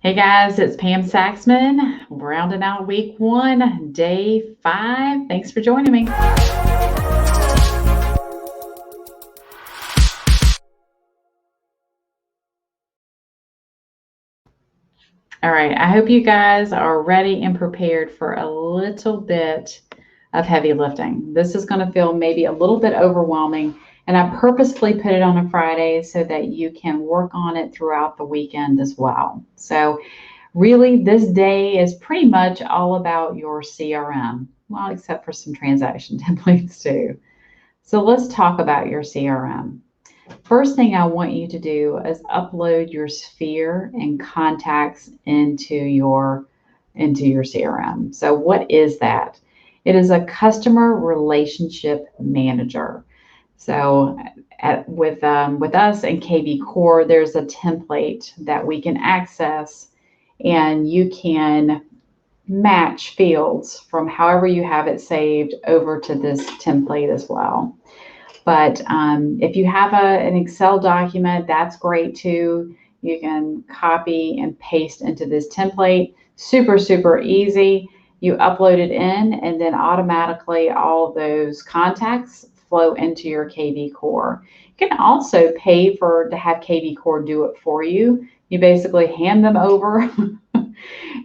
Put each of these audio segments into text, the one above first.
Hey guys, it's Pam Saxman, rounding out week 1, day 5. Thanks for joining me. All right, I hope you guys are ready and prepared for a little bit of heavy lifting. This is going to feel maybe a little bit overwhelming, and I purposefully put it on a Friday so that you can work on it throughout the weekend as well. So, really, this day is pretty much all about your CRM. Well, except for some transaction templates too. So let's talk about your CRM. First thing I want you to do is upload your sphere and contacts into your CRM. So what is that? It is a customer relationship manager. So with us and KV Core, there's a template that we can access, and you can match fields from however you have it saved over to this template as well. But if you have an Excel document, that's great too. You can copy and paste into this template. Super, super easy. You upload it in, and then automatically all those contacts flow into your KV Core. You can also pay to have KV Core do it for you. You basically hand them over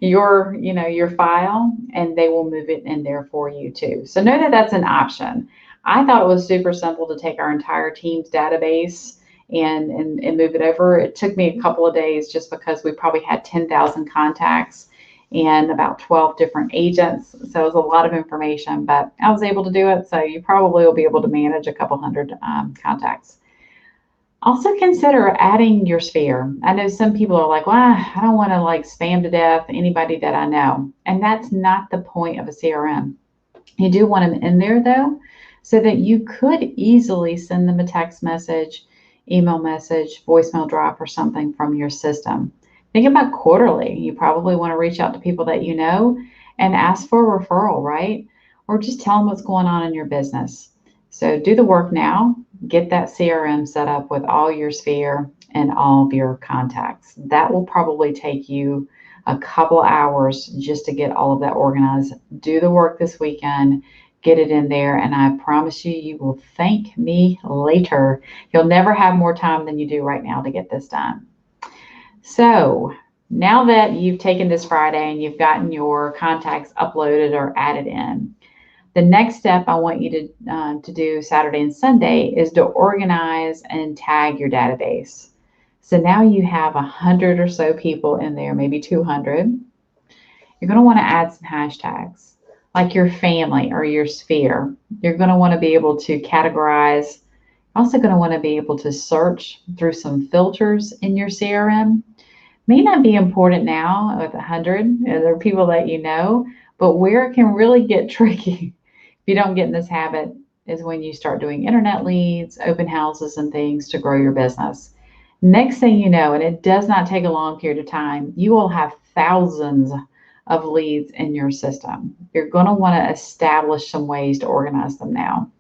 your file, and they will move it in there for you too. So know that that's an option. I thought it was super simple to take our entire team's database and move it over. It took me a couple of days just because we probably had 10,000 contacts and about 12 different agents. So it was a lot of information, but I was able to do it. So you probably will be able to manage a couple hundred contacts. Also consider adding your sphere. I know some people are like, well, I don't want to spam to death anybody that I know. And that's not the point of a CRM. You do want them in there though, so that you could easily send them a text message, email message, voicemail drop, or something from your system. Think about quarterly. You probably want to reach out to people that you know and ask for a referral, right? Or just tell them what's going on in your business. So do the work now. Get that CRM set up with all your sphere and all of your contacts. That will probably take you a couple hours just to get all of that organized. Do the work this weekend, get it in there, and I promise you will thank me later. You'll never have more time than you do right now to get this done. So now that you've taken this Friday and you've gotten your contacts uploaded or added in, the next step I want you to do Saturday and Sunday is to organize and tag your database. So now you have 100 or so people in there, maybe 200. You're going to want to add some hashtags, like your family or your sphere. You're going to want to be able to categorize. You're also going to want to be able to search through some filters in your CRM. May not be important now with 100. There are people that you know, but where it can really get tricky if you don't get in this habit is when you start doing internet leads, open houses, and things to grow your business. Next thing you know, and it does not take a long period of time, you will have thousands of leads in your system. You're going to want to establish some ways to organize them now.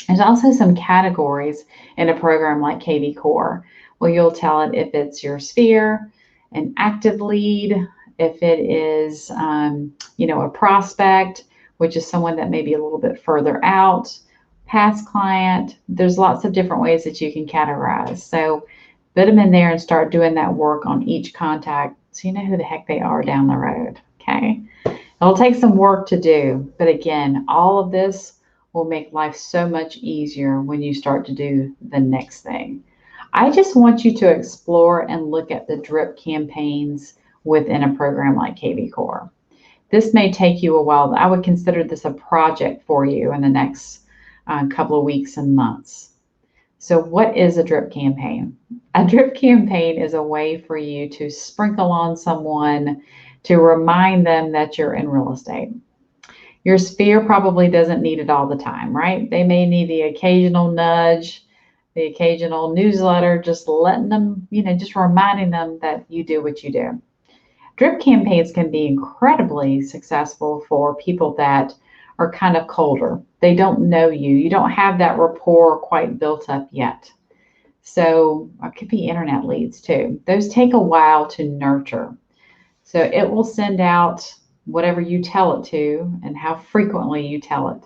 There's also some categories in a program like KV Core where you'll tell it if it's your sphere, an active lead, if it is a prospect, which is someone that may be a little bit further out, past client. There's lots of different ways that you can categorize. So put them in there and start doing that work on each contact so you know who the heck they are down the road, okay? It'll take some work to do, but again, all of this will make life so much easier when you start to do the next thing. I just want you to explore and look at the drip campaigns within a program like KV Core. This may take you a while. I would consider this a project for you in the next couple of weeks and months. So what is a drip campaign? A drip campaign is a way for you to sprinkle on someone to remind them that you're in real estate. Your sphere probably doesn't need it all the time, right? They may need the occasional nudge, the occasional newsletter, just letting them, just reminding them that you do what you do. Drip campaigns can be incredibly successful for people that are kind of colder. They don't know you. You don't have that rapport quite built up yet. So it could be internet leads too. Those take a while to nurture. So it will send out whatever you tell it to and how frequently you tell it.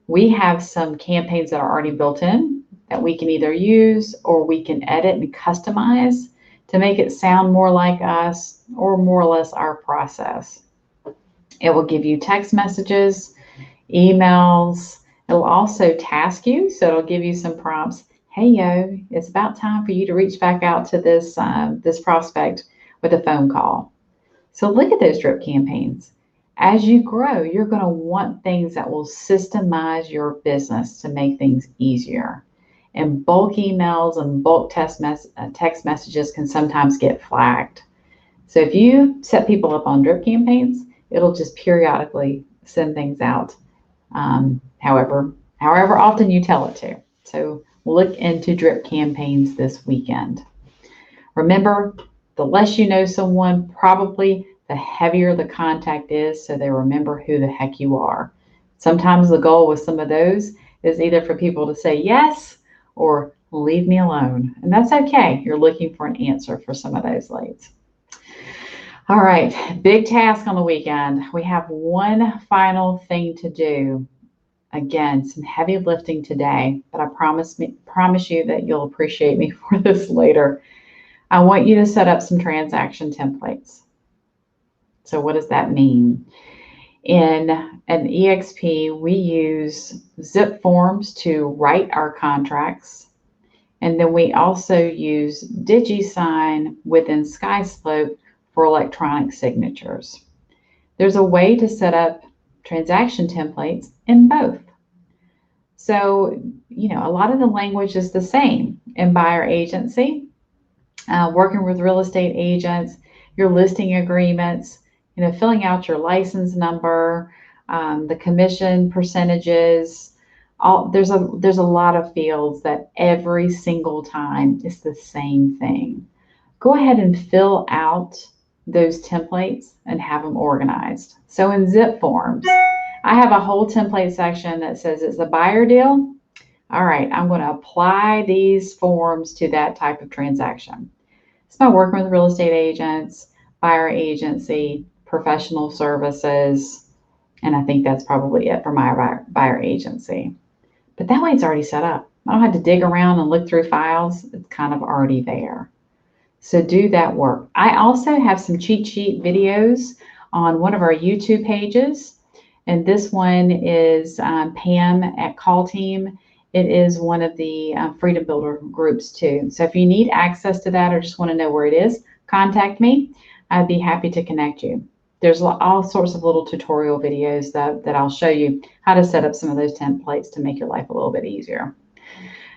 We have some campaigns that are already built in that we can either use or we can edit and customize to make it sound more like us or more or less our process. It will give you text messages, emails. It'll also task you, so it'll give you some prompts. Hey, yo, it's about time for you to reach back out to this prospect with a phone call. So look at those drip campaigns. As you grow, you're going to want things that will systemize your business to make things easier. And bulk emails and bulk text messages can sometimes get flagged. So if you set people up on drip campaigns, it'll just periodically send things out, however often you tell it to. So look into drip campaigns this weekend. Remember, the less you know someone, probably the heavier the contact is, so they remember who the heck you are. Sometimes the goal with some of those is either for people to say yes or leave me alone. And that's okay. You're looking for an answer for some of those leads. All right, big task on the weekend. We have one final thing to do. Again, some heavy lifting today, but I promise you that you'll appreciate me for this later. I want you to set up some transaction templates. So what does that mean? In an EXP, we use zip forms to write our contracts. And then we also use DigiSign within SkySlope for electronic signatures. There's a way to set up transaction templates in both. So, a lot of the language is the same in buyer agency, working with real estate agents, your listing agreements, filling out your license number, the commission percentages. There's a lot of fields that every single time is the same thing. Go ahead and fill out those templates and have them organized. So in zip forms, I have a whole template section that says it's a buyer deal. All right, I'm going to apply these forms to that type of transaction. It's by working with real estate agents, buyer agency, professional services, and I think that's probably it for my buyer agency. But that way it's already set up. I don't have to dig around and look through files. It's kind of already there. So do that work. I also have some cheat sheet videos on one of our YouTube pages. And this one is Pam at Call Team. It is one of the Freedom Builder groups too. So if you need access to that or just want to know where it is, contact me. I'd be happy to connect you. There's all sorts of little tutorial videos that I'll show you how to set up some of those templates to make your life a little bit easier.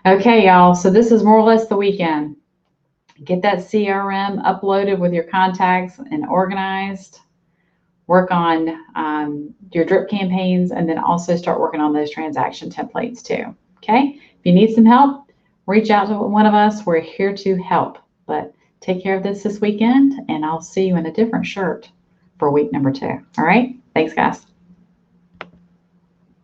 Okay, y'all, so this is more or less the weekend. Get that CRM uploaded with your contacts and organized. Work on your drip campaigns, and then also start working on those transaction templates too. Okay, if you need some help, reach out to one of us. We're here to help. But take care of this weekend, and I'll see you in a different shirt for week number 2. All right, thanks, guys.